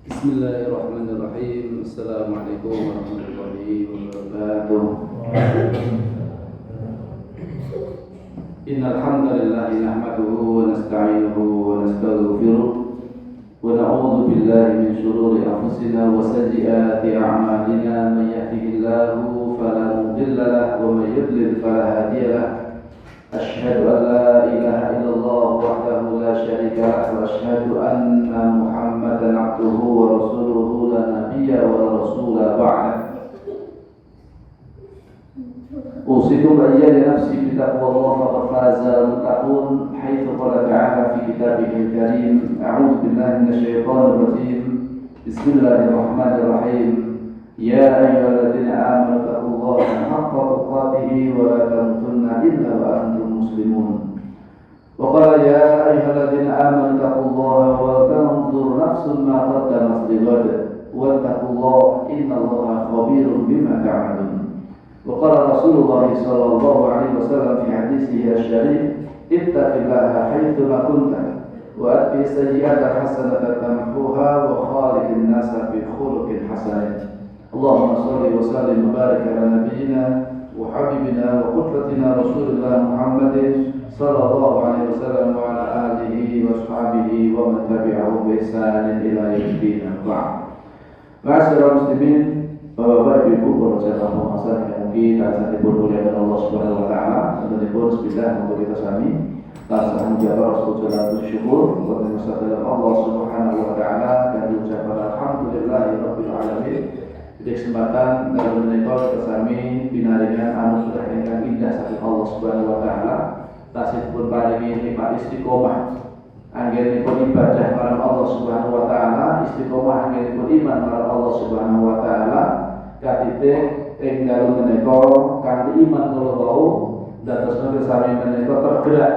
Bismillahirrahmanirrahim. Assalamualaikum warahmatullahi wabarakatuh. Innal hamdalillah nahmaduhu wa nasta'inuhu wa nastaghfiruh wa na'udzu billahi min shururi anfusina wa sayyiati a'malina. Man yahdihillahu fala mudilla lahu wa man yudlil fala hadiya lahu. Asyhadu an la ilaha illallah wahdahu la syarika lahu wa asyhadu anna Muhammadan abduhu wa rasuluhu la nabiyya wa la rasula ba'da. Usikum iyaya nafsi bitaqwallah faqad faza al-muttaqun haitsu qala ta'ala fi kitabihil karim. A'udzu billahi minasyaitonir rajim. Bismillahirrahmanirrahim. Ya ayyuhalladzina amanu taqullaha haqqa tuqatih wa la tamutunna illa wa antum muslimun. Wa qala ya ayyuhalladzina amanu taqullaha wa tanzur nafsun ma qaddamat lighad wa taqullaha innallaha khabirun bima ta'malun. Wa qala Rasulullah sallallahu alaihi wasallam fi hadisihi asy-syarif, ittaqillaha haitsu ma kunta wa atbi sayyi'ata hasanatan tamhuha wa khaliqin nasa bi khuluqin hasan. Allahumma shalli wa sallim wa barik ala nabiyyina wa habibina wa qudwatina Rasulillah Muhammadin sallallahu alaihi wasallam wa ala alihi wa sahbihi wa man tabi'ahu bi ihsanin ila yaumil qiyamah. Ma'asyiral muslimin, Bapak Ibu para jamaah pengawas yang mungkin saat ini dimuliakan Allah Subhanahu wa taala, tentunya bismillah untuk kita sami rasa menjawab rasul syukur kepada Gusti Allah Subhanahu wa taala dan ucapan alhamdulillahirabbil alamin. Di kesempatan dalam menikah kita sami binaringan anugerah ingkang indah saking Allah Subhanahu wa taala, tasih pun paringi nikmat istiqomah anggenipun ibadah marang Allah Subhanahu wa taala, istiqomah anggenipun iman marang Allah Subhanahu wa taala. Katite ing dalem menika kanthi iman kula wau dados sami menika tergerak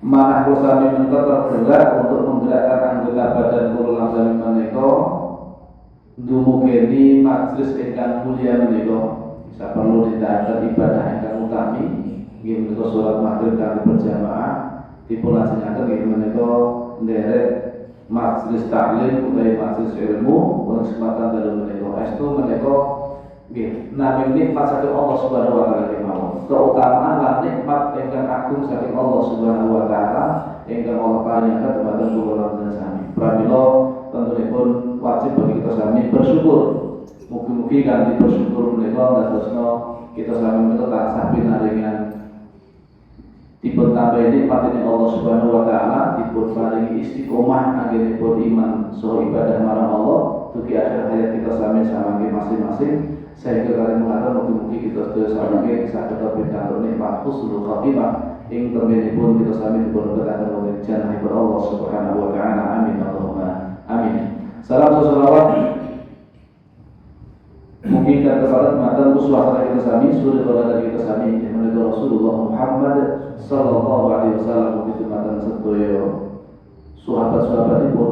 manah kula sami menika tergerak untuk menggerakkan anggota badan kula lan sami menika dumugeni majelis ingkang mulia menika. Bisa perlu ditandhani ibadah ingkang utami nggih menika salat maghrib kanthi berjamaah dipun lajengaken nggih menika nderek majelis taklim utawi majelis ilmu untuk kesempatan dalam menika estu menika nggih namung nikmat saking Allah Subhanahu wa taala kemawon, keutamaan lan nikmat ingkang agung saking Allah Subhanahu wa taala ingkang Allah paringaken dumateng kula lan sami. Pramila tentunipun wajib bagi kita sami bersyukur. Mugi-mugi kanthi bersyukur menika dadosna kita sami menika tansah pinaringan dipun tambahi nikmat ini Allah Subhanahu wa taala, dipun paringi istiqomah anggenipun iman saha ibadah marang Allah dugi akhir hayat kita sami samangke masing-masing sehingga kalian mengatur mugi-mugi kita sedaya samangke saged pikantuk nikmat husnul khatimah ing temenipun kita sami dipun berkatan oleh janahipun Allah Subhanahu wa taala. Amin Allahumma amin. Salam salawat mungkin kepada matan uswah kita sami suri kepada kita sami menika Rasulullah Muhammad sallallahu alaihi wasallam mungkin matan sedaya sahabat-sahabatipun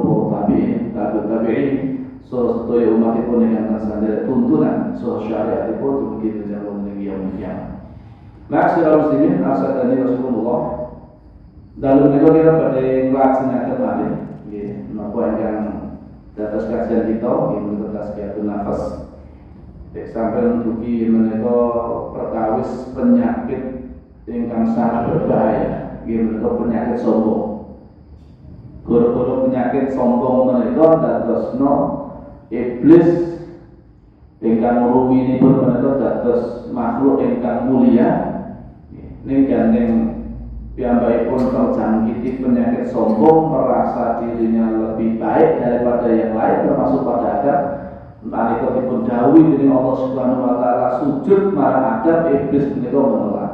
tabi'in sedaya umatipun ingkang tansah tuntunan saha syariatipun dumugi menjaluk ing yaumul qiyamah. Ma'asyiral muslimin, asadani Rasulullah dalam menika kita badhe nglajengaken malih nggih menapa ingkang dados kajian kita menika tasbihun nafas sampai dugi menika perkawis penyakit ingkang sangat berbahaya nggih menika penyakit sombong. Gara-gara penyakit sombong menika dadosna iblis ingkang ruminipun menika dados makhluk ingkang mulia ning gandeng piyambakipun terjangkiti penyakit sombong, merasa dirinya lebih baik daripada yang lain termasuk pada Adam. Nalika dipun dawuhi dening Allah Subhanahu wa taala sujud marang Adam, iblis menika menolak.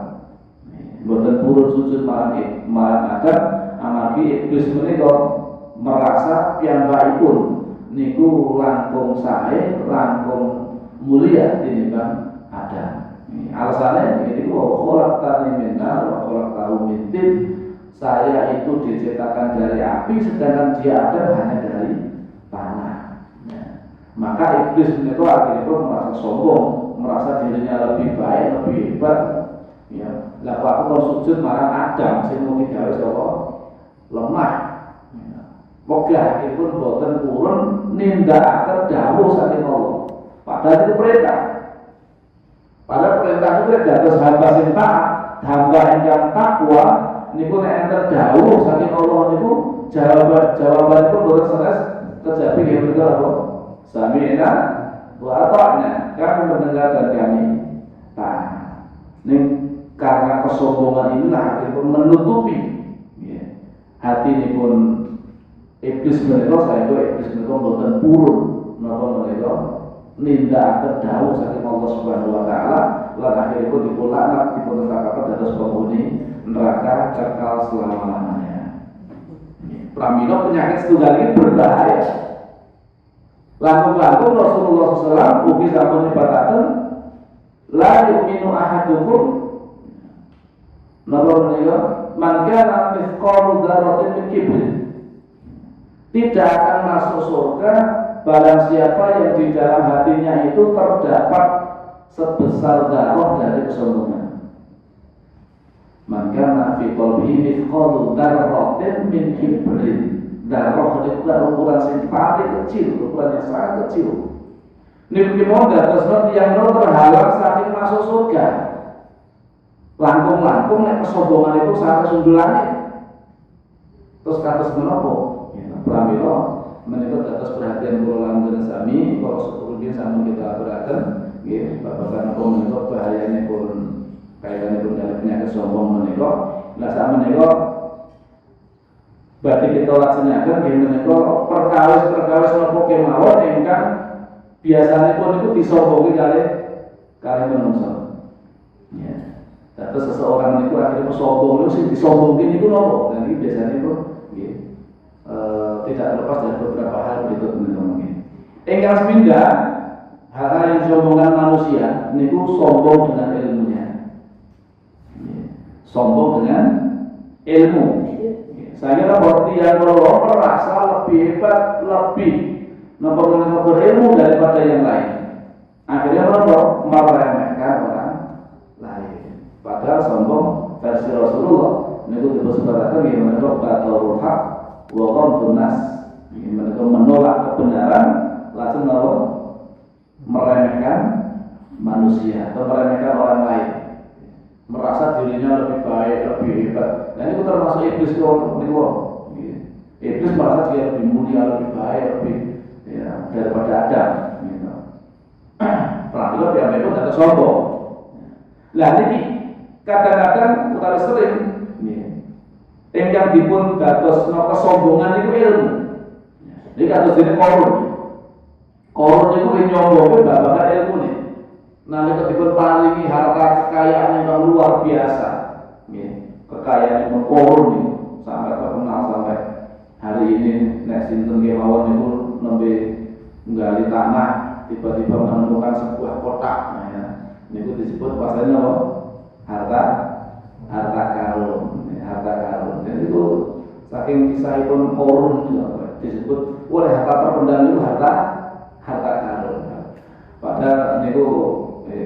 Mboten purun sujud marang Adam, amargi iblis menika merasa piyambakipun niku langkung sae, langkung mulia tinimbang Adam. Alasannya niku khalaqtani min nar wa khalaqtahu min tin. Saya itu diciptakan dari api sedangkan dia Adam hanya dari tanah. Maka iblis menika akhirnya merasa sombong, merasa dirinya lebih baik, lebih hebat. Ya, lah aku kon sujud marang Adam sing mung digawe sapa lemah. Wegah iki pun boten purun nindakaken dawuh saking Allah. Padahal itu perintah. Padahal perintah itu dados hamba sing taat, hamba ingkang takwa niku nek enten dawuh saking Allah niku jawabanipun boten sanes kejawi nggih menika apa? Sami'na wa ata'na. Kami mendengar dan kami taat. Ning karena kesombongan inilah akhirnya menutupi hati ini pun iblis menika mboten purun napa menika nindakaken dawuh saking Allah Subhanahu wa taala lan akhiripun dipun laknat dipun tetapaken dados penghuni neraka kekal selama-lamanya. Pramila penyakit setunggal ini berbahaya. Langkung-langkung Rasulullah SAW ugi sampun nyebataken la yu'minu ahadukum napa menika man kana mithqalu dzarratin min kibrin. Tidak akan masuk surga barang siapa yang di dalam hatinya itu terdapat sebesar darah dari kesombongan. Man kana fi qalbihi mithqalu dzarratin min kibrin. Darah itu kan ukuran sing paling kecil, ukuran yang sangat kecil. Niku mau dados yang terhalang saking masuk surga. Langkung-langkung nek kesombongan itu sampai sundulane. Terus kados menapa? Pramila menika dados perhatian kula lan sami para sedherek sampun kita aturaken nggih babagan apa menika bahayanipun kaitanipun dalem penyakit sombong menika. Lah sak menika berarti kita laksanaken nggih menika perkawis-perkawis napa kemawon ingkang biasanipun niku disombongi kalih manungsa. Ya. Terus seseorang niku akhirnya sombong niku sing disombongin niku napa? Dan iki biasane niku nggih tidak terlepas dari beberapa hal berikut mungkin. Ingkang sepindah hal-hal yang sombongan manusia niku sombong dengan ilmunya. Sombong dengan ilmu. Saya seperti yang merasa lebih hebat, lebih berilmu daripada yang lain. Akhirnya meremehkan orang lain. Padahal sombong versi Rasulullah niku disebutkan gimana batul haq wa ghamdun nas. Mereka menolak kebenaran langsung meremehkan manusia atau meremehkan orang lain. Merasa dirinya lebih baik, lebih hebat. Dan itu termasuk iblis niku. Iblis merasa dia lebih mulia, lebih baik, lebih daripada Adam. Pramila piyambake itu tidak sombong. Lah niki kadang-kadang utawi sering ingkang dipun dadosna kesombongan niku ilmu. Iki kados dene Qarun. Qarun niku nyombonge babagan ilmune. Nalika dipun paringi harta kekayaan yang luar biasa. Nggih, kekayaan yang Qarun niku sampai terkenal sampai hari ini nek sinten nggih mawon niku nembe nggali tanah tiba-tiba menemukan sebuah kotak. Nah, ya. Niku disebut pasane apa? Harta karun. Jadi itu saking kisahipun Qarun disebut oleh harta terpendam itu harta karun. Padahal niku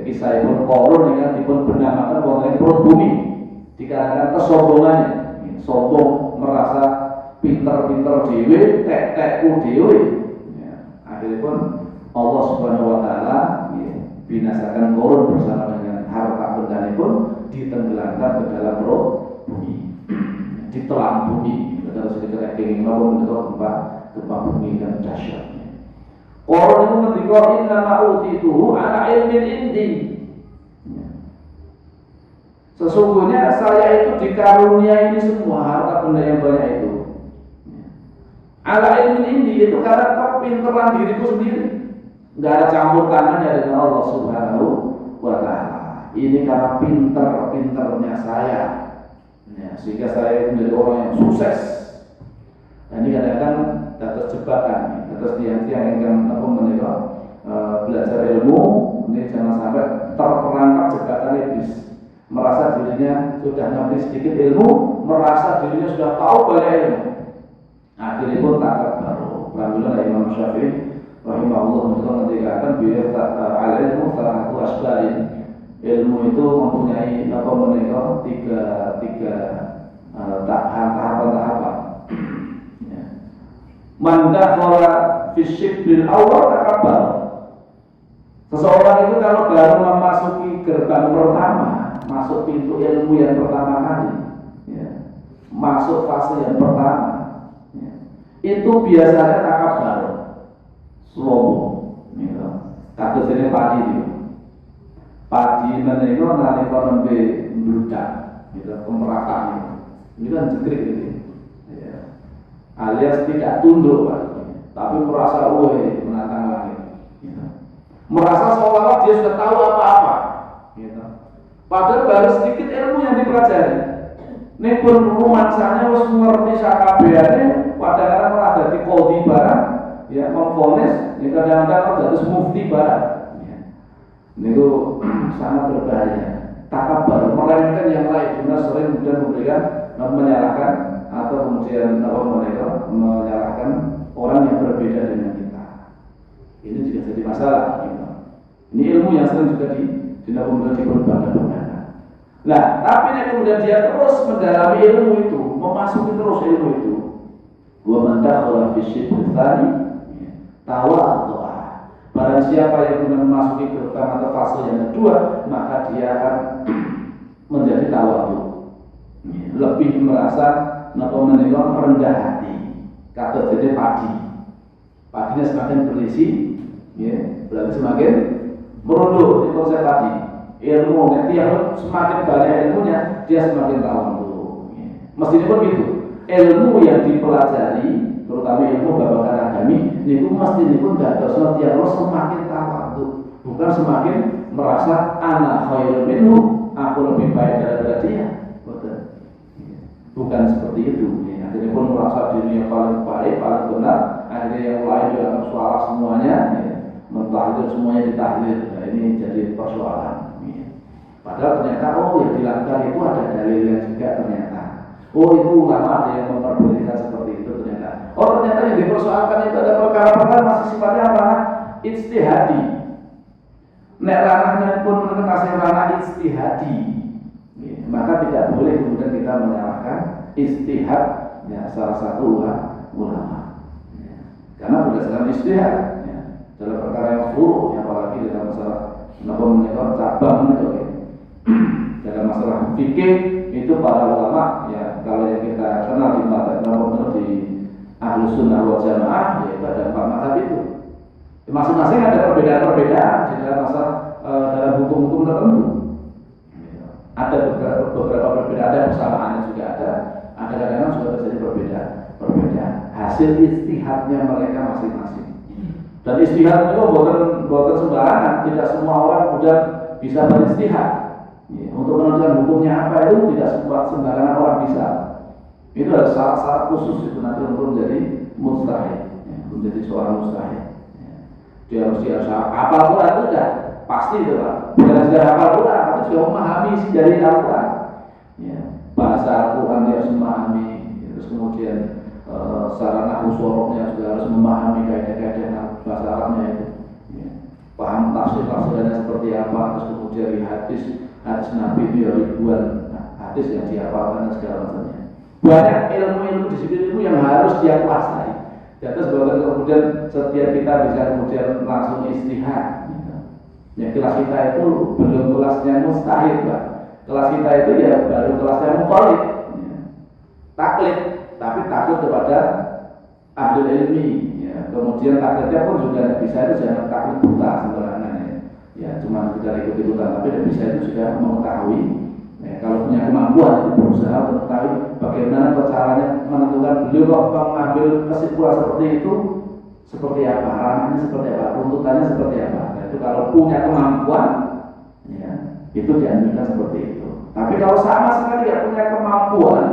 kisahipun Qarun yang dipun benamaken wonten ing perut bumi dikarenakan kesombongannya. Sombong merasa pinter-pinter dhewe, tek-tekku dhewe. Akhirnya pun Allah Subhanahu wa taala binasakan Qarun bersama dengan harta bendanya pun ditenggelamkan ke dalam perut bumi. Ditelan bumi, terus dikira kenging maupun gempa bumi dan dahsyatnya. Qarun itu ketika inna ma'utituhu ala ilmin indi. Sesungguhnya saya itu dikaruniai ini semua harta benda yang banyak itu. Ala ilmin indi itu karena kepinteran diriku sendiri. Enggak ada campur tangannya dengan Allah Subhanahu wa taala. Ini karena pinter-pinternya saya. Ya, sehingga saya menjadi orang yang sukses. Nah, ini kadang-kadang dapat jebakan, dapat tiang-tiang yang menikah belajar ilmu, ini jangan sampai terperangkap jebakan iblis. Merasa dirinya sudah ngerti sedikit ilmu, merasa dirinya sudah tahu banyak ilmu. Akhirnya pun takut baru. Alhamdulillah Imam Syafi'i rahimahullah mengatakan biar al-ilmu salah satu asbarin. Ilmu itu mempunyai tiga tahapan. Man dakhala fi fisyibril awal takabbar. Seseorang itu kalau baru memasuki gerbang pertama, masuk pintu ilmu yang pertama kali, ya, masuk fase yang pertama, ya, itu biasanya takabbar, sombong, gitu. Kata sini padi menika nalika nembe mbludak, gitu, pemerataan ini kan jegrik ini, ya. Alias tidak tunduk, Pak, tapi merasa menantang langit, gitu. Merasa seolah-olah dia sudah tahu apa-apa, gitu. Padahal baru sedikit ilmu yang dipelajari. Ini pun rumangsanya harus mengerti sakabehane, kadang-kadang malah dadi qadhi barang, ya, memvonis, ya, kadang-kadang dados mufti barang. Ya. Niku sangat berbahaya. Takabbar meremehkan yang lain, benar sering kemudian memberikan menyalahkan atau kemudian menyalahkan orang yang berbeda dengan kita. Ini juga jadi masalah. Gitu. Ini ilmu yang sering juga kemudian diperbangga-banggakan. Nah, tapi kemudian dia terus mendalami ilmu itu, memasuki terus ilmu itu. Wa man dakhala fi syibri tsani tawadha. Barang siapa yang kemudian memasuki gerbang atau fase yang kedua, maka dia akan menjadi tawadhu. Lebih merasa rendah hati. Kata jadi padinya semakin berisi, ya, berarti semakin merunduk di konsep tadi. Ilmu dia semakin banyak ilmunya, dia semakin tawadhu. Mestinya pun gitu. Ilmu yang dipelajari, terutama ilmu babagan agami, itu mestinya pun dadosna tiyang semakin tawadhu, bukan semakin merasa ana khairun minhu, aku lebih baik daripada dia. Bukan seperti itu. Akhirnya pun merasa dirinya paling baik, paling benar. Akhirnya yang lain juga suara semuanya, mentahdir semuanya ditahdir. Nah, ini jadi persoalan. Padahal ternyata yang dilakukan itu ada dalilnya juga ternyata. Itu ulama ada yang memperbolehkan seperti itu ternyata. Ternyata yang dipersoalkan itu ada perkara-perkara masih sifatnya ranah ijtihadi. Nek ranahnya pun mengenai ranah ijtihadi, maka tidak boleh kemudian kita menyalahkan ijtihad, ya, salah satu ulama. Karena berdasarkan ijtihad, ya, dalam perkara yang furu', ya, apalagi dalam masalah cabang itu, ya. Dalam masalah fikih itu para ulama, ya, kalau yang kita kenal di Ahlus Sunnah wal Jamaah, yaitu ada 4 mazhab itu. Masing-masing ada perbedaan-perbedaan di dalam masalah dalam hukum-hukum tertentu. Ada beberapa perbedaan, ada persamaannya juga ada kadang-kadang juga terjadi perbedaan. Hasil ijtihadnya mereka masing-masing. Dan ijtihad itu bukan sembarangan, tidak semua orang mudah bisa berijtihad. Ya, untuk menentukan hukumnya apa itu tidak sembarangan orang bisa. Itu adalah syarat-syarat khusus itu nanti untuk menjadi mujtahid, ya, menjadi seorang mujtahid. Ya. Dia harus hafal Quran itu sudah pasti itu, Pak. Bukan sudah hafal Quran, tapi sudah memahami isi dari Al-Quran. Ya. Bahasa Al-Quran dia harus memahami, terus kemudian secara nahwu soroknya juga harus memahami kaidah-kaidah bahasa Arabnya itu. Ya. Paham tafsir-tafsirannya seperti apa, terus kemudian di hadis Nabi itu ribuan hadis yang dihafalkan dan segala macamnya. Banyak ilmu-ilmu disiplin ilmu yang harus dia kuasai. Dan terus bahkan kemudian setiap kita bisa kemudian langsung istihad. Ya, kelas kita itu belum kelasnya mustahid, Pak. Kelas kita itu ya baru kelasnya muqallid, ya. Taklid, tapi takut kepada ahli ilmi. Ya. Kemudian taklidnya pun juga tidak bisa, itu jangan taklid buta sembarangan. Ya, cuma kita ikut-ikutan, tapi tidak bisa itu sudah mengetahui. Ya, kalau punya kemampuan itu berusaha untuk mengetahui bagaimana caranya menentukan beliau mengambil kesimpulan seperti itu, seperti apa, ranahnya seperti apa, runtutannya seperti apa. Nah, itu kalau punya kemampuan, ya, itu dianjurkan seperti itu. Tapi kalau sama sekali tidak punya kemampuan,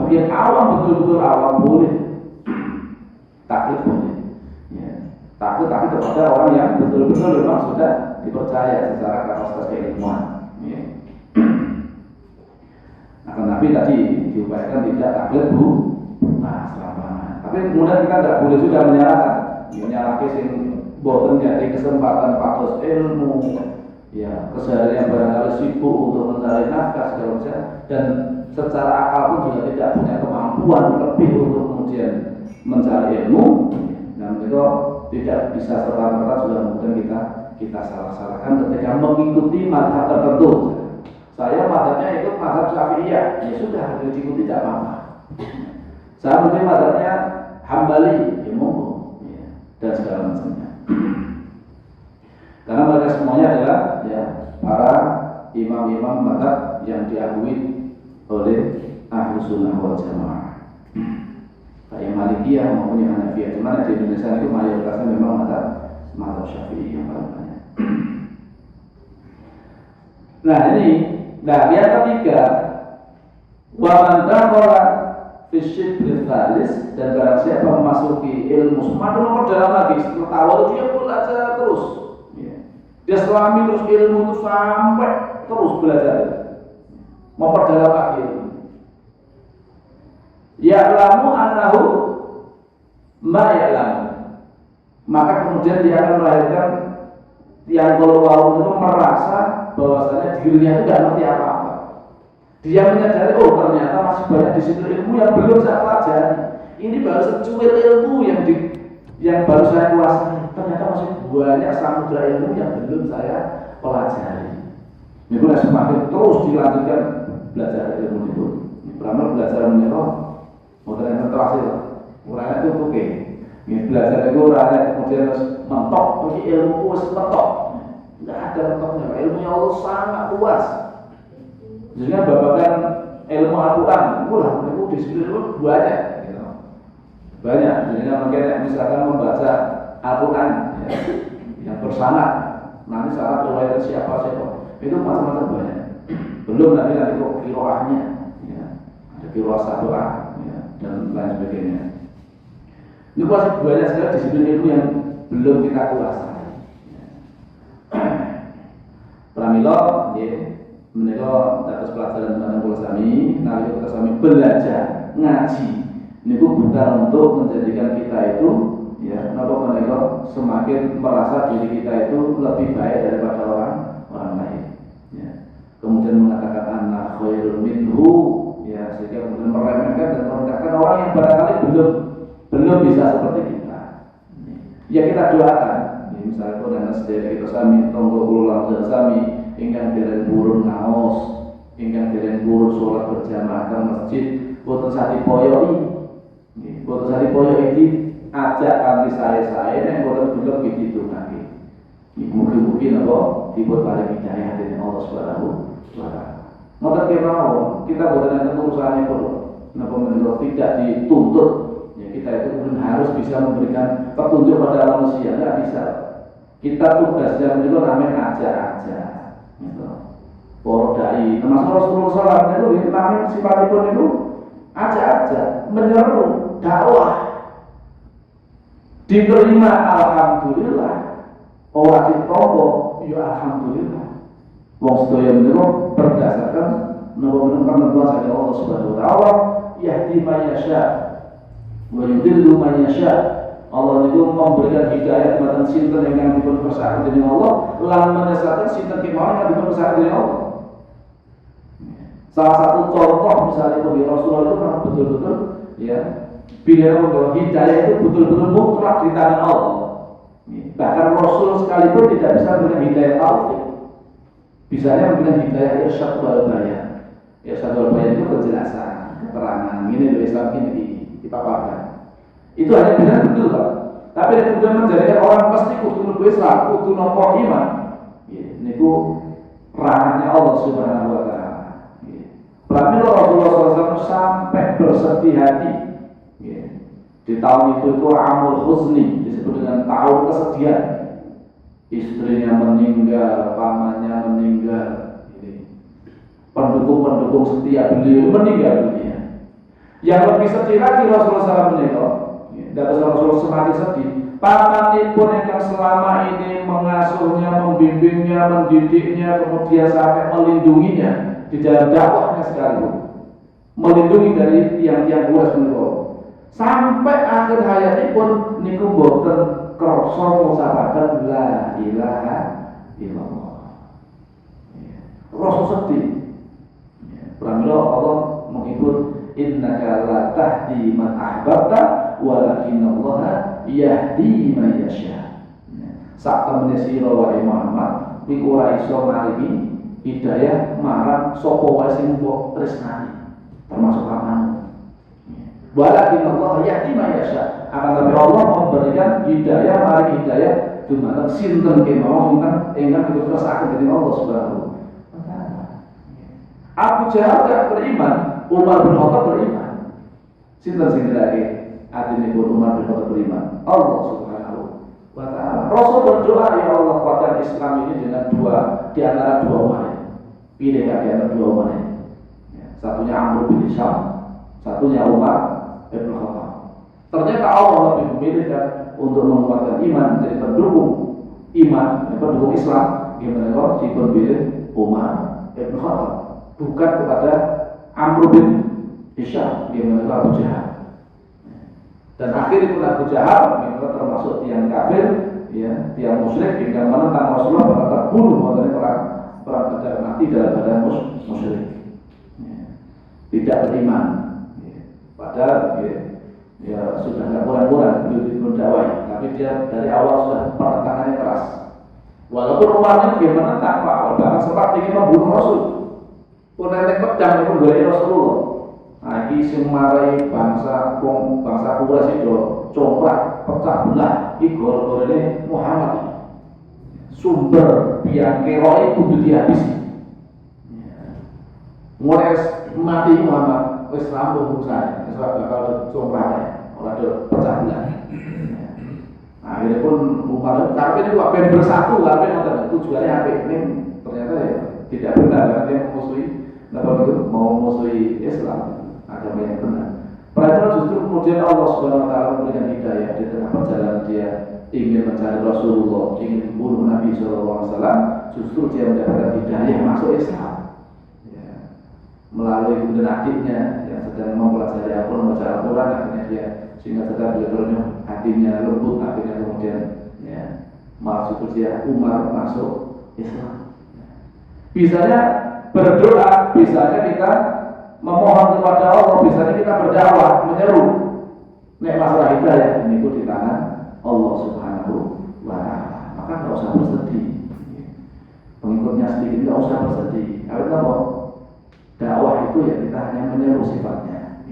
bagian awam betul-betul awam boleh, takut boleh. Ya. Takut tapi kepada orang yang betul-betul memang sudah dipercaya secara kapasitas keilmuan. Ya. Akan tapi tadi diupayakan tidak taklid selama. Tapi kemudian kita tidak boleh juga menyalahkan sing boten jadi kesempatan patos ilmu, ya, keseharian barangkali sibuk untuk mencari nafkah segala macam, dan secara akal pun juga tidak punya kemampuan lebih untuk kemudian mencari ilmu. Nah, Nah, itu tidak bisa serta-merta sudah kemudian kita salah-salahkan ketika mengikuti mazhab tertentu. Saya mazhabnya ikut mazhab Syafi'iyah, ya sudah diikuti tidak apa-apa. Saya mungkin mazhabnya Hambali, ya monggo, ya, dan segala macamnya. Karena mereka semuanya adalah ya para imam-imam mazhab yang diakui oleh Ahlus Sunnah wal Jamaah. Kayak Malikiyah maupun yang Hanafiyah, cuman di Indonesia itu mayoritasnya memang mazhab Syafi'i yang paling banyak. Nah yang ketiga, wa man dakhala fi syibr tsalis, dan barang siapa memasuki ilmu semakin memperdalam lagi, setelah awal dia belajar terus. Dia selami terus ilmu itu sampai terus belajar, memperdalam lagi ilmu. Ya'lamu annahu ma ya'lamu, maka kemudian dia akan melahirkan yang kalau itu merasa bahwasanya dirinya itu tidak ngerti apa-apa. Dia menyadari, oh ternyata masih banyak di situ ilmu yang belum saya pelajari. Ini baru secuil ilmu yang baru saya kuasai. Ternyata masih banyak samudra ilmu yang belum saya pelajari. Ini pun semakin terus dilanjutkan belajar ilmu itu. Pertama belajar menyerah, modern terakhir, orangnya itu oke. Ini belajar itu orangnya kemudian harus mentok, ini ilmu harus mentok. Tidak ada mentoknya, ilmunya Allah sangat luas. Sehingga babakan ilmu Al-Quran, itu di situ banyak, gitu. Banyak. Sehingga mungkin misalkan membaca Al-Quran ya, yang bersanad, nanti saat riwayat siapa itu macam-macam banyak. Belum nanti kok qiraahnya, ya. Ada qiraah sadu'ah, ya, dan lain sebagainya. Ini masih banyak sekali disiplin ilmu yang belum kita kuasai. Pramila, menika dados pelajaran bareng kula sami, nalika kita sami belajar ngaji, niku bukan untuk menjadikan kita itu ya, napa menika semakin merasa diri kita itu lebih baik daripada orang lain. Ya. Kemudian mengatakan anak khairun minhu, ya, sehingga kemudian meremehkan dan merendahkan orang yang barangkali belum bisa seperti kita. Ya kita doakan. Misalnya kalau dengan sedaya kita sami tonggo kula lan sami ingkang dereng purun ngaos, ingkang dereng purun salat berjamaah teng masjid, boten sadipoyoi. Nggih, boten sadipoyoi iki ajak kanthi sae-sae nek boten gelem ditutake. Mugi-mugi napa dipun paring hidayah dening Allah Subhanahu wa taala. Ngoten kemawon, kita boten enten urusane kok napa menika tidak dituntut. Ya kita itu harus bisa memberikan petunjuk pada manusia, enggak bisa. Kita tugasnya menurut namanya aja, gitu. Para dai, termasuk Rasulullah SAW itu namanya sifatipun itu aja, menyeru, dakwah, diterima alhamdulillah, orang ditompo, ya alhamdulillah. Wong sedaya menurut berdasarkan menurut saja Allah Subhanahu Wa Taala, yahdi man yasha, wa yudillu man yasha. Allah itu memberikan hidayah kepada sinten yang dipun persahkan dengan Allah, lan menyesatkan sinten kemawon yang dipun persahkan dengan Allah. Salah satu contoh misalnya bagi Rasulullah itu memang betul-betul ya, pilihan bahwa hidayah itu betul-betul mutlak di tangan Allah. Bahkan Rasul sekalipun tidak bisa memberikan hidayah taufik. Bisanya memberikan hidayah irsyad wal bayan. Irsyad wal bayan itu penjelasan, keterangan, ini dari Islam ini dipaparkan. Itu hanya bisa betul Pak. Tapi kemudian menjadikan orang pasti kudu nubu Islam, kudu nampa iman. Niku ranahnya Allah Subhanahu wa taala. Pramila Rasulullah SAW sampai bersedih hati. Di tahun itu amul huzni, disebut dengan tahun kesedihan. Istrinya meninggal, pamannya meninggal. Pendukung-pendukung setia beliau meninggal dunia. Yang lebih sedih lagi Rasulullah SAW meninggal. Dan Rasulullah semakin sedih. Pamanipun yang selama ini mengasuhnya, membimbingnya, mendidiknya, kemudian sampai melindunginya di dalam dakwahnya sekalipun, melindungi dari tiang-tiang buas menika. Sampai akhir hayatipun niku boten krasa ngucapaken la ilaha illallah. Rasa sedih. Pramila Allah menghibur, innaka la tahdi man ahbabta walakinallaha yahdi man yasha. Sak temene sira wae Muhammad kuwi ora iso maringi hidayah marang sapa wae sing mbok tresnani termasuk kamu. Walakinallaha yahdi man yasha. Akan tapi Allah memberikan hidayah maring hidayah dumateng sinten kemawon ingkang dikersakaken dening Allah Subhanahu wa taala. Abu Jahal tidak beriman, Umar bin Khattab beriman. Sinten sing ndelake atinipun Umar bin Khattab beriman? Allah Subhanahu wa taala. Rasul berdoa, ya Allah kuatkan Islam ini dengan di antara dua umat. Pilih di antara dua umat. Satunya Amr bin Hisham, satunya Umar bin Khattab. Ternyata Allah lebih memilihkan untuk menguatkan iman, jadi pendukung iman, pendukung Islam. Gimana kalau jika pilih Umar bin Khattab, bukan kepada Amr bin Hisham, gimana kalau Abu Jahal. Dan akhirnya pun Abu Jahal termasuk tiang kafir, ya, tiang musyrik yang menentang Rasulullah pada terbunuh mengenai perang Badar mati dalam badan musyrik, tidak beriman, padahal ya sudah nggak kurang-kurang belum dakwah, tapi dia dari awal sudah pertentangannya keras. Walaupun Umar ini menentang Pak, bahkan sempat ingin membunuh Rasul, pun nenek pedang itu dari Rasulullah. Nah, ini semarai bangsa Quraisy itu comprak pecah belah. Ini gor-gor ini Muhammad sumber biang keroi kudu dihabisi. Mulai mati Muhammad, wis rampung saya, sebab bakal comprak, ora ada pecah belah. Akhirnya pun Umar tapi ini ben bersatu, tapi tujuannya apa ini ternyata ya tidak benar, karena dia mau memusuhi Islam. Agama yang benar. Padahal justru kemudian Allah Subhanahu wa taala memberikan hidayah di tengah perjalanan dia ingin mencari Rasulullah, ingin membunuh Nabi sallallahu alaihi wasallam, justru dia mendapatkan hidayah masuk Islam. Ya. Melalui kemudian adiknya yang sedang mempelajari Al-Qur'an, membaca Al-Qur'an, akhirnya dia sehingga setelah beliau hatinya lembut, akhirnya kemudian ya malah justru dia Umar masuk Islam. Bisanya berdoa, bisanya kita memohon kepada Allah, bisanya kita berdakwah, menyeru. Nek masalah hidayah ini di tangan Allah Subhanahu wa taala. Maka enggak usah bersedih. Pengikutnya sedikit enggak usah bersedih. Karena apa? Dakwah itu ya kita hanya menyeru sifatnya.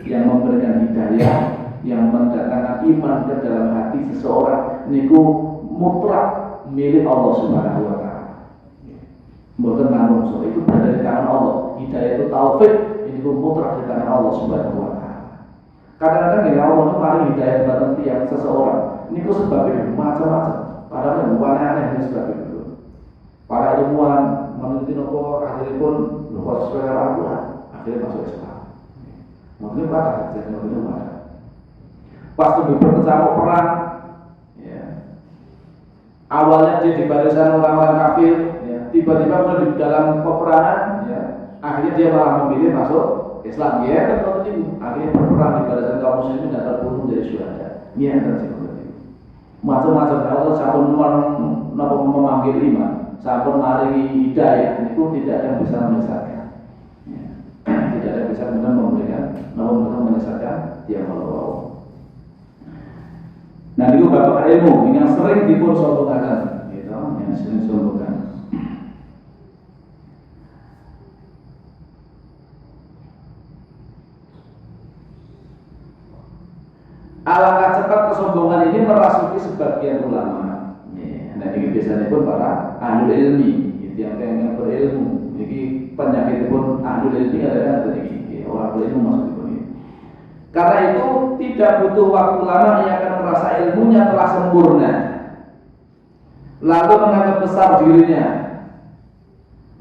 Yang memberikan hidayah, yang mendatangkan iman ke dalam hati seseorang niku mutlak milik Allah Subhanahu wa taala. Bukan manusia, itu berada di tangan Allah. Hidayah itu taufik, ini mutlak di tangan Allah Subhanahu wa taala. Kadang-kadang ya Allah itu paling hidayah kepada tiap seseorang. Ini kok sebabnya macam-macam. Padahal yang aneh-aneh ini sebab itu. Para ilmuwan meneliti nopo akhirnya pun lupa sesuai Al-Quran, akhirnya masuk Islam. Maksudnya pada, jadi maksudnya pada. Pas lebih berkecamuk perang, ya. Awalnya dia di barisan orang-orang kafir. Tiba-tiba di dalam peperangan, ya, akhirnya dia malah memilih masuk Islam. Ya kan waktu itu akhirnya berperang di barisan kaum muslimin dan terbunuh menjadi syuhada. Ya kan seperti itu. Macam-macam Allah sampun memanggil iman, sampun maringi hidayah, itu tidak ada yang bisa menyesatkan. Ya. Tidak ada yang bisa memberikan, namun mereka menyesatkan dia kalau. Nah itu bapak ilmu yang sering dipun sombongkan, gitu, yang sering sombongkan. Alangkah cepat kesombongan ini merasuki sebagian ulama. Nah ini biasanya pun para ahli ilmi, yang berilmu. Ini penyakit pun ahli ilmi adalah ini orang berilmu masuk di sini. Karena itu tidak butuh waktu lama ia akan merasa ilmunya telah sempurna, lalu menganggap besar dirinya,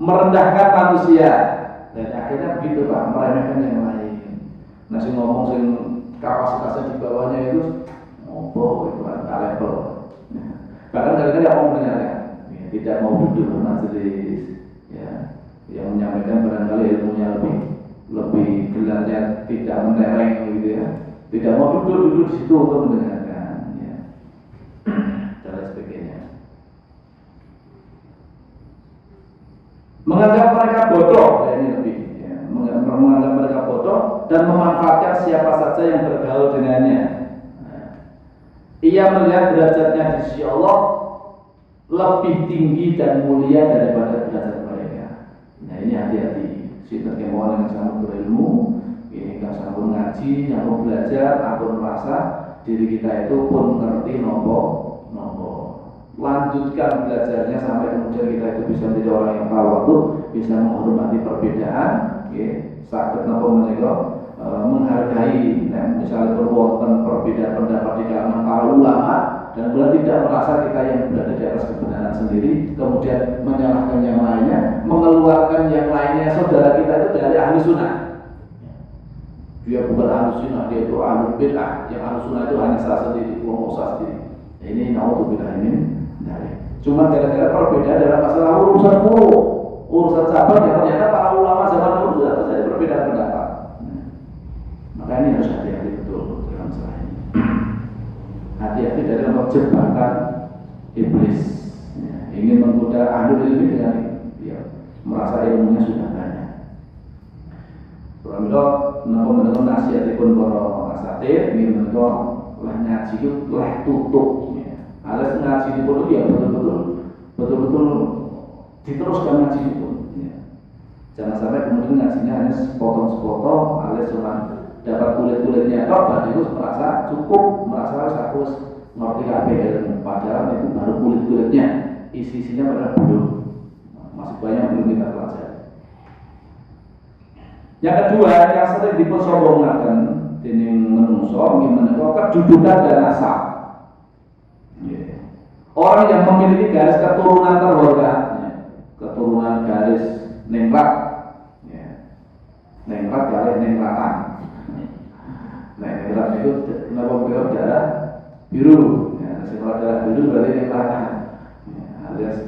merendahkan manusia, dan akhirnya begitu Pak, meremehkan yang lain. Nasi ngomong sing kapasitasnya di bawahnya itu itu tak level. Bahkan kadang-kadang tidak mau mendengarkan, tidak mau duduk bermajelis, ya, yang menyampaikan barangkali ilmunya lebih gelarnya tidak mentereng gitu ya, tidak mau duduk di situ untuk mendengarkan, ya, dan lain sebagainya. Menganggap mereka bodoh, ya, ini lebih, ya, menganggap mereka bodoh dan memanfaatkan siapa saja yang bergaul dengannya. ia melihat derajatnya di sisi Allah lebih tinggi dan mulia daripada derajat mereka. Nah ini hati-hati. Sinten kemauan yang sambung berilmu, yang sambung ngaji, yang mau belajar, aku merasa diri kita itu pun ngerti nopo. Lanjutkan belajarnya sampai kemudian kita itu bisa menjadi orang yang tawadhu, bisa menghormati perbedaan, sakit nopo menika menghargai, misalnya berwonten perbedaan pendapat di kalangan para ulama, dan kemudian tidak merasa kita yang berada di atas kebenaran sendiri, kemudian menyalahkan yang lainnya, mengeluarkan yang lainnya saudara kita itu dari ahli sunnah. Dia bukan ahli sunnah, dia itu ahli bid'ah. Yang ahli sunnah itu hanya saya sendiri, kelompok sendiri. Nah, ini naudzubillah ini. Cuma gara-gara perbedaan dalam masalah urusan cabang, ya ternyata para ulama zaman dulu sudah terjadi perbedaan pendapat. Maka ini harus hati-hati betul dalam masalah ini. Hati-hati dari jebakan iblis, ingin menggoda ahli ilmi dengan merasa ilmunya sudah banyak. Pramila menapa nasihatipun para asatid ingin menika lah ngaji itu lah tutup. Alas ngaji dipun ya betul-betul diteruskan ngaji dipun. Jangan sampai kemudian ngajinya hanya sepotong-sepotong, alias cuma dapat kulit-kulitnya tok, dan itu merasa cukup, merasa harus ngerti kabeh ilmu. Padahal itu baru kulit-kulitnya, isi-isinya padahal belum. Masih banyak belum kita pelajari. Yang kedua, yang sering dipersombongkan dening menungso nggih menika kedudukan dan nasab. Orang yang memiliki garis keturunan terhormat, keturunan garis ningrat, ningrat garis ningratan. Nah, ningrat itu kenapa beliau darah biru? Setelah darah biru berarti ningratan. Alias,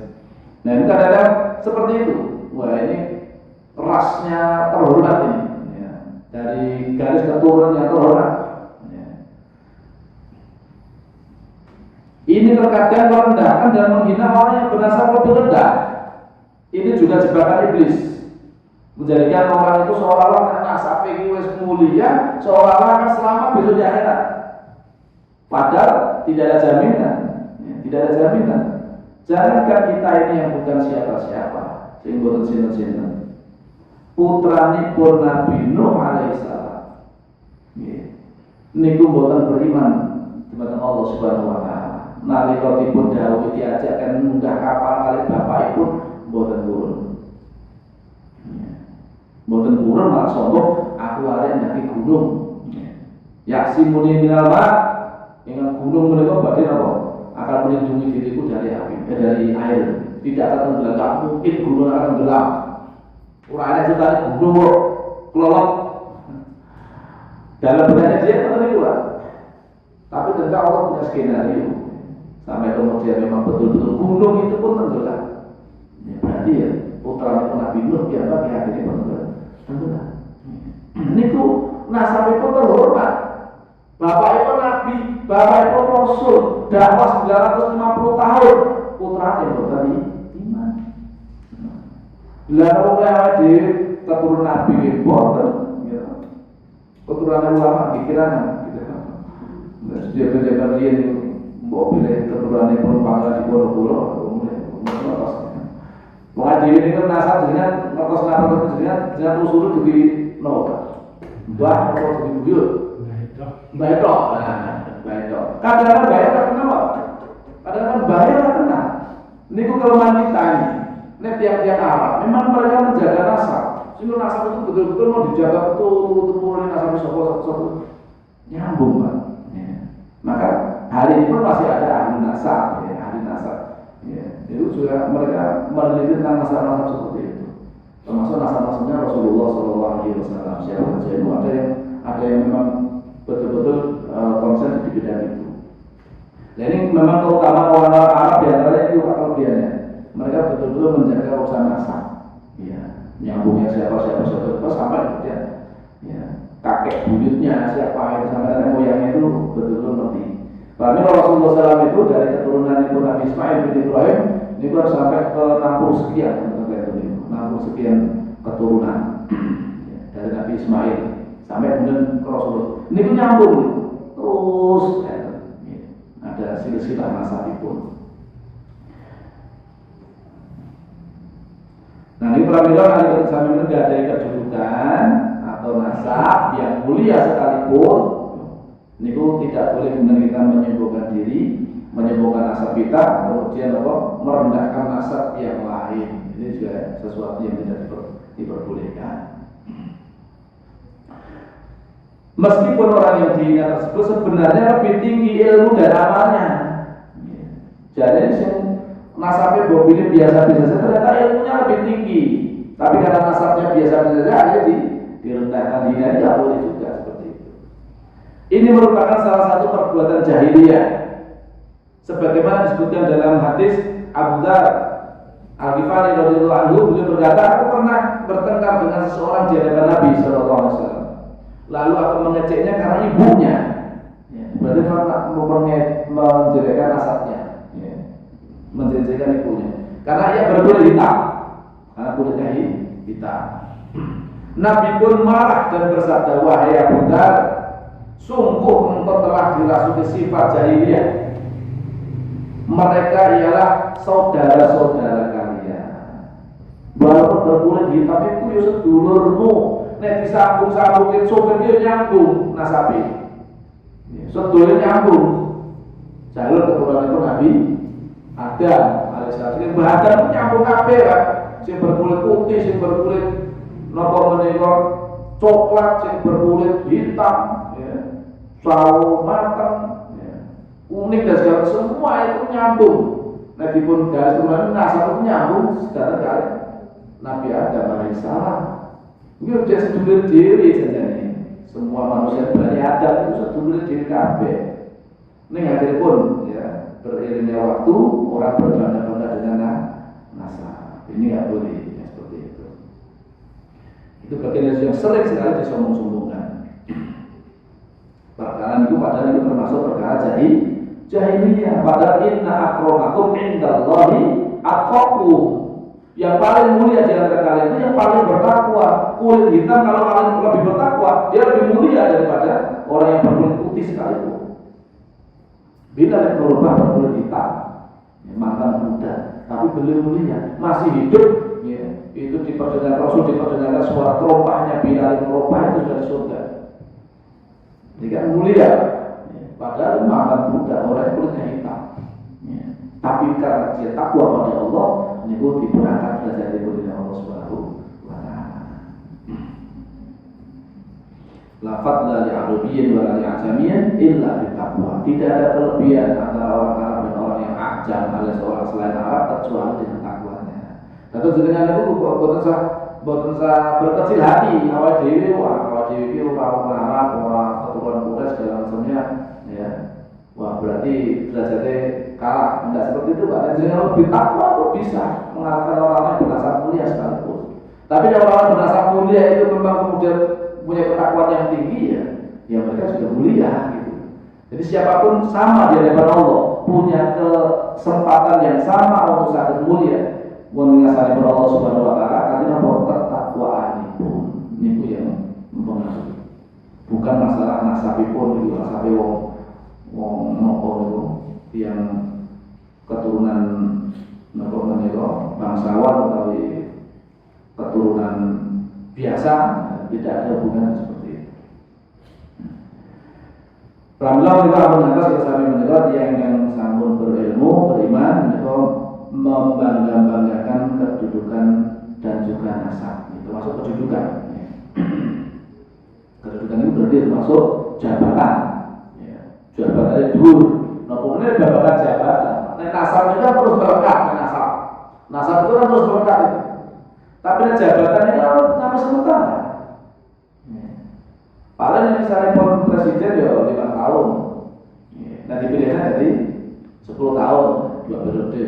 nah ini kadang-kadang seperti itu. Wah ini rasnya terhormat ini, dari garis keturunan yang terhormat. Ini terkadang merendahkan dan menghina orang yang bernasab lebih rendah. Ini juga jebakan iblis, menjadikan orang itu seolah-olah nasab ini wis mulia, seolah-olah akan selamat besok di akhirat. Padahal tidak ada jaminan, tidak ada jaminan. Jangankan kita ini yang bukan siapa-siapa, sing boten sinten-sinten. Putranipun Nabi Nuh alaihissalam, niku boten beriman kepada Allah Subhanahu wa taala. Nalika dipun dawuh diajakkan munggah kapal kali bapakipun mboten turun. Mboten turun malah sombong, aku arek ndaki gunung. Yaksimuni minal ma, ingkang gunung menika badhe napa? Akan melindungi diriku dari api, dari air. Tidak akan tenggelam, mungkin gunung akan tenggelam. Ora ana ceritane gunung kok kelolok. Dalam benaknya dia betul itu, tapi ternyata Allah punya skenario. Sampai kemudian memang betul-betul gunung itu pun tenggelam. Berarti ya putra Nabi Nuh dia bagi hati ini pun tenggelam. Niku nasabnya pun terhormat. Bapak itu Nabi, bapak itu Rasul, dakwah 950 tahun. Putra yang bertani iman. Bila orang di keturunan Nabi ini boten, keturunan ulama pikiran, dia berjalan dia mau pilih keturunan pun bangga di pulau-pulau, kemudian mengadili ini kan nasab dengan ngertos nafas dengan usul di nol, buah atau di buyut, bayar, kadang-kadang bayar kenapa? Kadang-kadang bayar kenapa? Ini kelemahan kita ini tiap-tiap Arab, memang mereka menjaga nasab, sehingga nasab itu betul-betul mau dijaga betul, nasab sopo nyambung kan, maka hari ini pun masih ada ahli nasab, itu juga mereka meneliti tentang nasab-nasab seperti itu, termasuk nasab-nasabnya Rasulullah SAW. Siapa saja itu ada yang memang betul-betul konsen di bidang itu. Nah ini memang terutama orang Arab di antaranya itu kelebihannya, mereka betul-betul menjaga urusan nasab, nyambungnya siapa sampai kemudian kakek buyutnya siapa itu sampai nenek moyangnya itu betul-betul ngerti. Bahkan Rasulullah SAW itu dari keturunan ibu Nabi Ismail bin Ibrahim ini kan sampai ke 60 sekian, 60 sekian keturunan dari Nabi Ismail sampai kemudian ke Rasulullah. Ini pun nyambung terus. Nah, ada silsilah nasabipun. Nah ini pramila kali sami menggadahi kedudukan atau nasab yang mulia sekalipun, niku tidak boleh kita menyembuhkan diri, menyembuhkan nasab kita, kemudian merendahkan nasab yang lain. Ini juga sesuatu yang tidak diperbolehkan. Meskipun orang yang dihina tersebut sebenarnya lebih tinggi ilmu dan amalnya. Jadi nasabnya bobine biasa-biasa saja, ternyata ilmunya lebih tinggi. Tapi karena nasabnya biasa-biasa saja, direndahkan, dihina, tidak boleh juga seperti itu. Ini merupakan salah satu perbuatan jahiliyah. Sebagaimana disebutkan dalam hadis Abu Dzar Al-Ghifari radhiyallahu anhu, beliau berkata, aku pernah bertengkar dengan seseorang di hadapan Nabi sallallahu alaihi wasallam. Lalu aku mengeceknya karena ibunya. Berarti menjelekkan nasabnya, menjelekkan ibunya. Karena ia berkulit hitam, karena kulitnya hitam. Nabi pun marah dan bersabda, wahai Abu Dzar, sungguh engkau telah dirasuki sifat jahiliyah. Mereka ialah saudara-saudara kalian. Walaupun berkulit hitam itu ya sedulurmu. Nek disambung-sambungin sopir dia nyambung nasabi. Sedulurnya nyambung. Jalur keturunan itu Nabi Adam alaihissalam. Bahkan nyambung kabeh kan. Sing berkulit putih, sing berkulit napa menika coklat, sing berkulit hitam, ya. Sawo matang, ya. Kuning dan segala semua itu nyambung. Nah dipun garis keturunan nasab itu nyambung secara kali Nabi Adam alaihissalam. Ini udah sedulur diri saja nih. Semua manusia Bani Adam itu sedulur diri kabeh. Ini hadir pun ya, beriringnya waktu orang berbangga-bangga dengan nasab. Ini nggak boleh ya, seperti itu. Itu bagian yang sering sekali disombong-sombongkan. Perkara itu padahal itu termasuk perkara jahiliyah. Padahal inna akramakum indallahi atqakum. Yang paling mulia di antara kalian itu yang paling bertakwa. Kulit hitam kalau kalian lebih bertakwa, dia lebih mulia daripada orang yang berkulit putih sekalipun. Bila yang berubah berkulit hitam, ya, mantan Buddha, tapi beliau mulia, masih hidup. Ya, itu diperdengarkan Rasul, diperdengarkan suara terompahnya Bilal terompah itu sudah di surga. Ini kan mulia. Ya, padahal mantan Buddha, orang yang kulitnya hitam. Ya, tapi karena dia takwa pada Allah, ini diberangkat belajar dari Allah Subhanahu wa Ta'ala. La fadla li arabiyyin wa la li ajamiyyin illa bittaqwa. Tidak ada kelebihan antara orang Arab dan orang yang ajam alias orang selain Arab kecuali dengan takwanya. Atau dengan itu boten sah berkecil hati awal dhewe ora Arab, ora keturunan Quraisy segala macamnya ya. Wah berarti belajarnya kalah, tidak seperti itu kan? Jadi kalau lebih takwa kok bisa mengalahkan orang yang bernasab mulia sekalipun. Tapi kalau orang bernasab mulia itu memang kemudian punya ketakwaan yang tinggi ya mereka sudah mulia gitu. Jadi siapapun sama di hadapan Allah, punya kesempatan yang sama untuk sangat mulia mengasari kepada Allah Subhanahu wa Ta'ala. Karena ketakwaan itu yang mempengaruhi. Bukan masalah nasabipun itu, nasabi wong nopo itu yang keturunan nopo itu bangsawan atau keturunan biasa, tidak ada hubungan seperti itu. Pramila kita mengatas kesami menegak yang sampun berilmu, beriman, itu membangga-banggakan kedudukan dan juga nasab. Itu masuk kedudukan. Kedudukan itu berarti termasuk jabatan. Jabatan itu dulu, ini jabatan jabatan. Nasab itu kan terus melekat, nasab. Nasab itu kan terus melekat itu. Tapi jabatan itu sampai sementara. Paling misalnya pun presiden ya 5 tahun. Nah dipilihnya dari 10 tahun, 2 periode.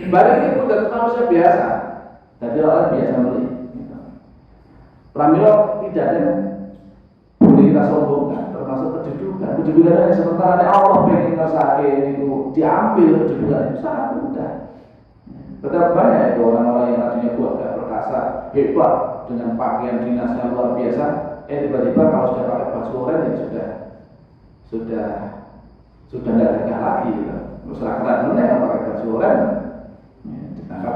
Balik itu dari manusia biasa. Jadi orang biasa beli. Pramila tidak ada boleh kita sombongkan, termasuk kedudukan. Kedudukan yang sementara Allah pengen ngasake itu diambil kedudukan itu sangat mudah. Betapa banyak itu orang-orang yang tadinya gagah perkasa, hebat dengan pakaian dinas yang luar biasa, tiba-tiba kalau sudah pakai baju oranye ya sudah sudah tidak tegak lagi gitu. Terus rakyat mana pakai baju oranye ditangkap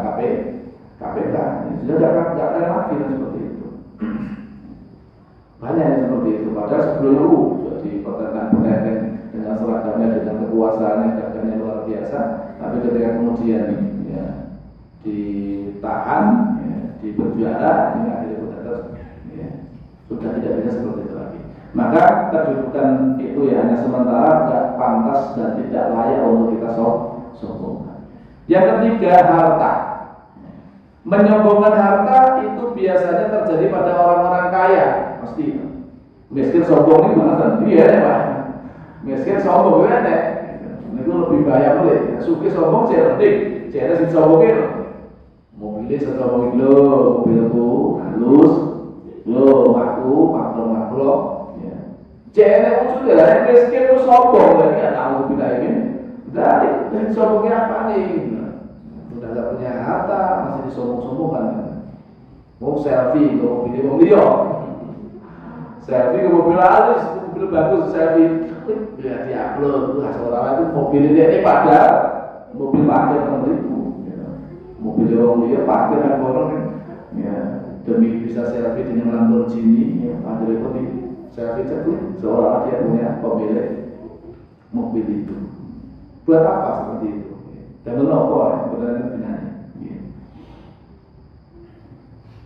KPK, sudah tidak keren lagi dan seperti itu. Banyak yang seperti itu. Padahal sebelumnya jadi petentang dengan seragamnya, dengan kekuasaannya, gagahnya luar biasa. Tapi ketika kemudian ya, ditahan, ya, di penjara, ini akhirnya sudah tidak bisa seperti itu lagi. Maka kedudukan itu ya hanya sementara, tidak pantas dan tidak layak untuk kita sombongkan. Yang ketiga, harta. Menyombongkan harta itu biasanya terjadi pada orang-orang kaya, pasti. Miskin sombong ini mana? Iya ya Pak. Miskin sombong itu ada. Itu lebih bahaya boleh. Sugih sombong saya penting. Saya sih sombongnya. Mobilnya sesombong itu, mobilku halus. Lo makhluk. Ya. Cewek muncul ya, miskin itu sombong, lagi nggak tahu bila ini. Dari sombongnya apa nih? Udah nggak punya harta, masih disombong-sombongkan. Mau selfie, mau video, selfie ke mobil halus, mobil bagus, selfie, ya diupload. Seorang itu mobil ini padahal mobil parkir 6.000, mobil orang dia parkir dan orang ya. Demi bisa selfie dengan Lamborghini, ya, ada repot selfie cekluk seolah dia punya pemilik mobil itu. Buat apa seperti itu? Dan menopo, benar dinanya.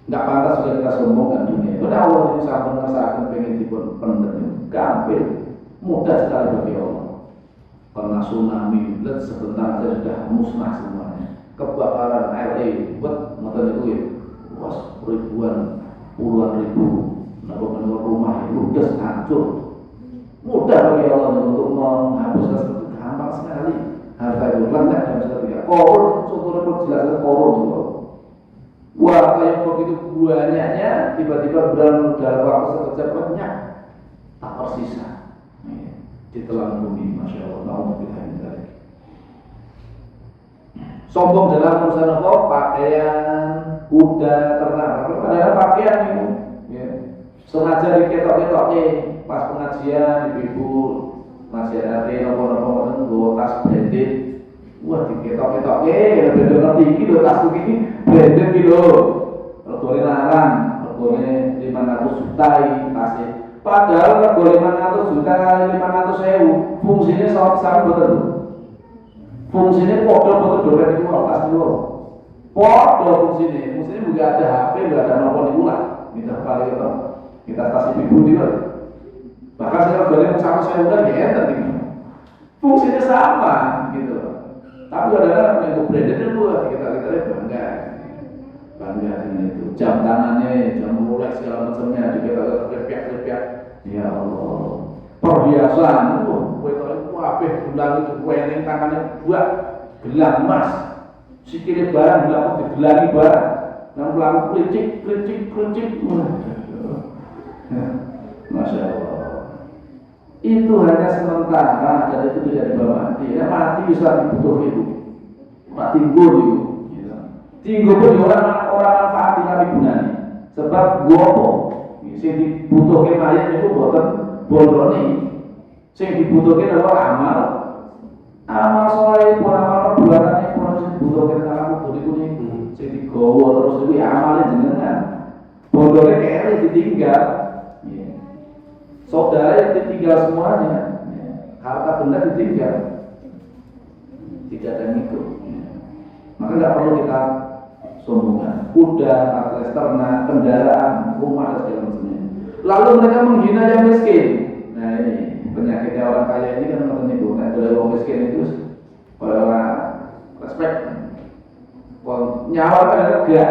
Nggak pantas sudah kita sombongkan dunia. Karena Allah yang sangat merasakan pengen dipendam, gampil, mudah sekali bagi Allah. Karena tsunami, lihat sebentar saja sudah musnah semuanya. Kebakaran LA, buat mata itu ya. Ribuan, puluhan ribu menurut rumah itu ludes hancur. Mudah bagi Allah untuk menghapuskan seperti gampang sekali. Harta itu lancar dan sebagainya. Korun, contohnya pun jelaskan korun juga. Wah, kayak begitu banyaknya tiba-tiba dalam waktu sekejap banyak tak tersisa ditelan bumi, masya Allah. Alhamdulillah. Sombong dalam urusan apa? Pakaian, kuda, ternak. Padahal pakaian itu, ya. Sengaja diketok-ketoknya pas pengajian, ibu masih ada nopo-nopo bawa tas branded. Wah, diketok-ketoknya, udah ngerti gitu tas ini branded gitu. Regane larang, regane 500 juta tasnya. Padahal regane 500 juta kali 500.000, fungsinya sama betul. Fungsinya podo dompet itu tas itu. Podo fungsinya juga ada HP, juga ada nomor itu lah. Kita paling itu, kita tas ibu dia. Bahkan saya balik sama saya udah gitu. Fungsinya sama gitu. Tapi ada yang branded itu kita bangga dengan itu. Jam tangannya, jam Rolex segala macamnya juga lepiak. Ya Allah. Perhiasan, wabeh bulan itu wening tangannya buat gelang emas, sikile barang gelang digelangi barang, nang pelaku krincik, masya Allah. Itu hanya sementara dan itu tidak dibawa mati. Ya mati bisa dibutuh itu, mati tinggal itu. Tinggal pun orang manfaat tapi gunanya. Sebab gopo, sing dibutuhkan mayat itu buatan bondone. Sing dibutuhkan adalah amal soleh pun amal perbuatannya pun sing dibutuhkan dalam kubur itu sing digawa terus itu amalnya jenengan bodornya kayaknya ditinggal saudara yang ditinggal semuanya harta benda ditinggal tidak ada yang ikut maka nggak perlu kita sombongkan kuda, atlet ternak, kendaraan, rumah dan segala macamnya lalu mereka menghina yang miskin. Nah ini penyakitnya orang kaya ini kan nonton itu, nah dari orang miskin itu kalau orang respect, kalau nyawa kan enggak,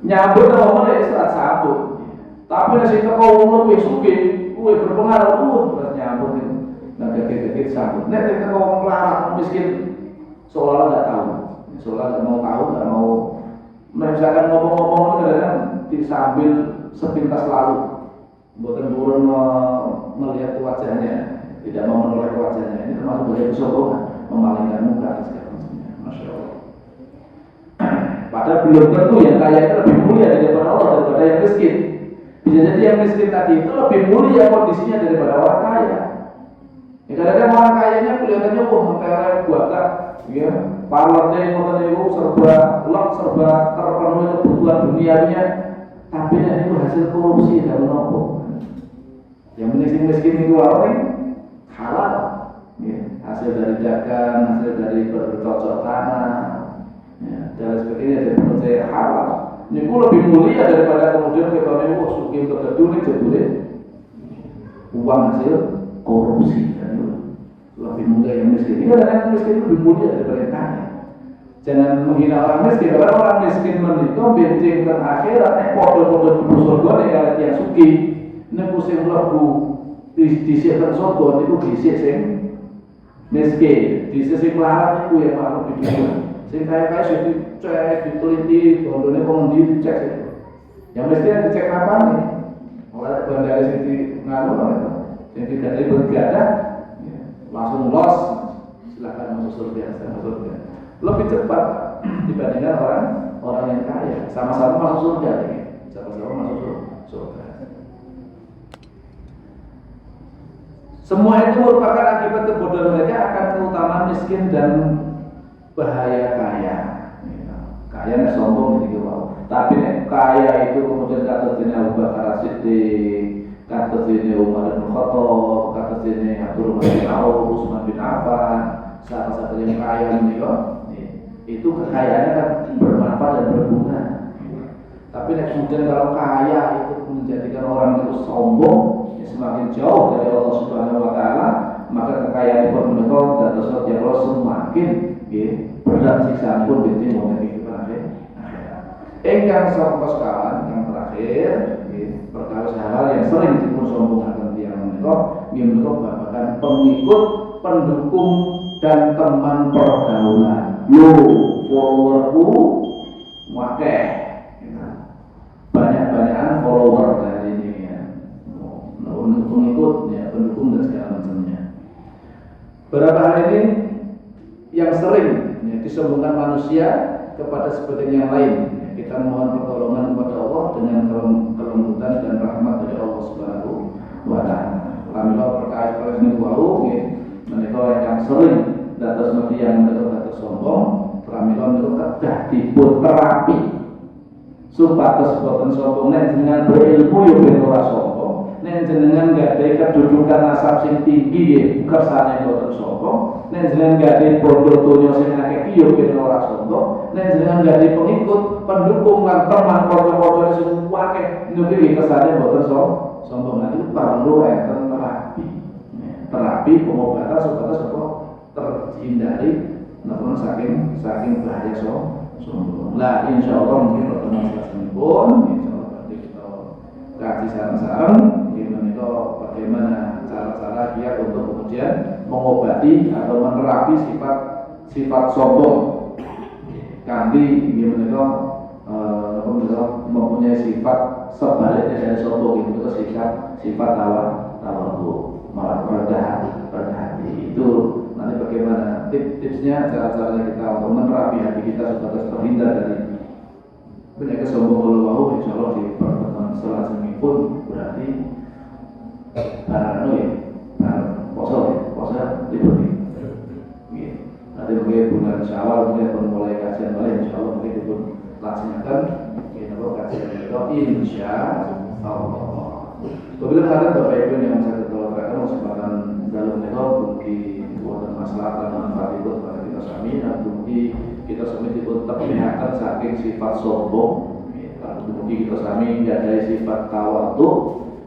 nyambut sama mana istirahat sambut, tapi nasi kau lebih suki, gue berpengaruh, terus nyambut itu, nah gede sambut, nah kita kau melarang miskin seolah nggak tahu, seolah nggak mau tahu, nggak mau, misalkan ngomong-ngomong kadang-kadang disambil sepintas lalu. Bukan turun melihat wajahnya, tidak mau menoleh wajahnya. Ini termasuk dari kesombongan, memalingkan muka dan segala macamnya. Masya Allah. Padahal belum tentu yang kaya itu lebih mulia daripada Allah daripada yang miskin. Bisa jadi yang miskin tadi itu lebih mulia kondisinya daripada orang kaya. Ya kadang-kadang orang kayanya kelihatannya mentereng buatan, ya, parlete ngoten niku serba lek serba terpenuhi kebutuhan dunianya, tapi nek itu hasil korupsi dan nopo. Yang miskin-miskin itu apa nih? Halal, ya, hasil dari dagang, hasil dari bercocok tanam, ya, dan sebagainya dari percaya halal. Ini lebih mulia daripada kemudian kita nih suki untuk kedua jebule uang hasil korupsi. Lebih mulia yang miskin. Ini kadang-kadang miskin itu lebih mulia daripada yang kaya. Jangan menghina orang miskin. Karena orang miskin menikah benceng dan akhirat. Podo-podo di surga nih kalau yang suki. Ini pusing lebu disiapkan surga itu disik sing miskin. Disik sing larat itu yang makhluk hidup. Sing kaya-kaya sih dicek, diteliti, bondone kondi dicek. Yang miskin dicek apa nih? Oleh bandara sing di nganu itu, sing tidak dari bergada. Langsung los, silakan masuk surga, lebih cepat dibandingkan orang yang kaya. Sama-sama masuk surga, sama-sama masuk surga. Semua itu merupakan akibat kebodohan mereka akan keutamaan miskin dan bahaya kaya. Kaya nih sombong gitu wow. Tapi nih kaya itu kemudian kata Abu Bakar As-Siddiq, kata sini Umar bin Khattab, kata sini Abdul bin Auf, Utsman bin Affan, salah-satu yang kaya ini kok, itu kekayaannya kan bermanfaat dan berguna. Tapi kemudian kalau kaya itu menjadikan orang itu sombong, ya semakin jauh dari Allah Subhanahu Wa Taala, maka kekayaan itu menekor dan terus ya Allah semakin berat siksaan pun benci mau kehidupan akhirat. Engkang sapa sekawan yang terakhir. Perkara hal yang sering dipun sombongaken tiyang menika menika babagan pengikut, pendukung dan teman pergaulan. Yo, followerku akeh. Banyak-banyakan follower dari ini ya. Untuk pengikut ya, pendukung dan segala macamnya. Beberapa hal ini yang sering ya, disombongkan manusia kepada sebagian yang lain. Kita mohon pertolongan kepada Allah dengan kelembutan dan rahmat dari Allah Subhanahu wa Ta'ala. Alhamdulillah perkara ini wau menika yang sering dados nabi yang menika dados sombong, alhamdulillah menika kedah dipun terapi. Supados boten sombong nek jenengan berilmu yo ben ora sombong. Nek jenengan gadhe kedudukan nasab sing tinggi nggih kersane boten sombong. Nek jenengan gadhe bodho donya sing akeh yo ben ora sombong. Nek jenengan gadhe pengikut, pendukung lan teman kanca-kanca sing akeh niki kersane boten sombong. Nah itu perlu enten terapi. Terapi pengobatan supaya terhindari napa saking bahaya sombong. Lah insyaallah mungkin pertemuan pun insyaallah nanti kita kaji saran-saran menika bagaimana cara-cara dia untuk kemudian mengobati atau menerapi sifat sombong. Kanthi menika mempunyai sifat sebaliknya dari sombong itu sifat tawadhu, malah rendah hati. Itu nanti bagaimana tips-tipsnya, cara-caranya kita untuk menerapi hati kita supaya terhindar dari banyak kesombongan Allah. Insyaallah di pertemuan selanjutnya pun berarti poso libur ini. Nanti mungkin bulan Syawal mungkin mulai kajian balik insyaallah mungkin pun laksanakan kita kajian itu insyaallah. Kemudian ada Bapak Ibu yang saya tolakkan kesempatan dalam nekor bagi buatan masalah dan manfaat itu pada kita sami dan bagi kita sami itu terlihatkan saking sifat sombong. Bagi kita sami tidak ada sifat tawadhu,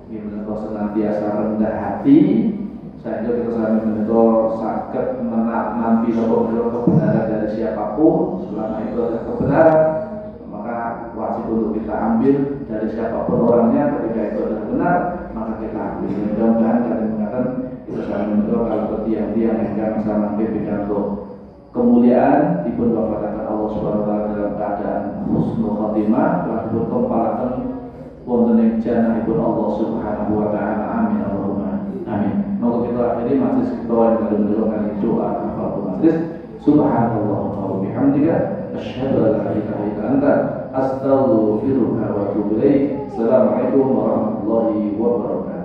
kita senantiasa rendah hati. Sehingga kita sami menekor sakit menanti kebenaran dari siapapun selama itu ada kebenaran. Wajib untuk kita ambil dari siapapun orangnya. Ketika itu adalah benar maka kita ambil. Mudah-mudahan kalian mengatakan kita saling mendoa kalau tiang-tiang yang sama pidato kemuliaan dipun wafataken Allah Subhanahu wa taala dalam keadaan husnul khotimah telah dipun kempalaken wonten ing janahipun Allah Subhanahu wa taala. Amin Allahumma amin. Monggo kita akhiri majelis kita yang dalam doa kafaratul majelis. Subhanallah wa bihamdika asyhadu an la ilaha illa anta astaghfiruka wa atubu ilaik. Assalamualaikum warahmatullahi wabarakatuh.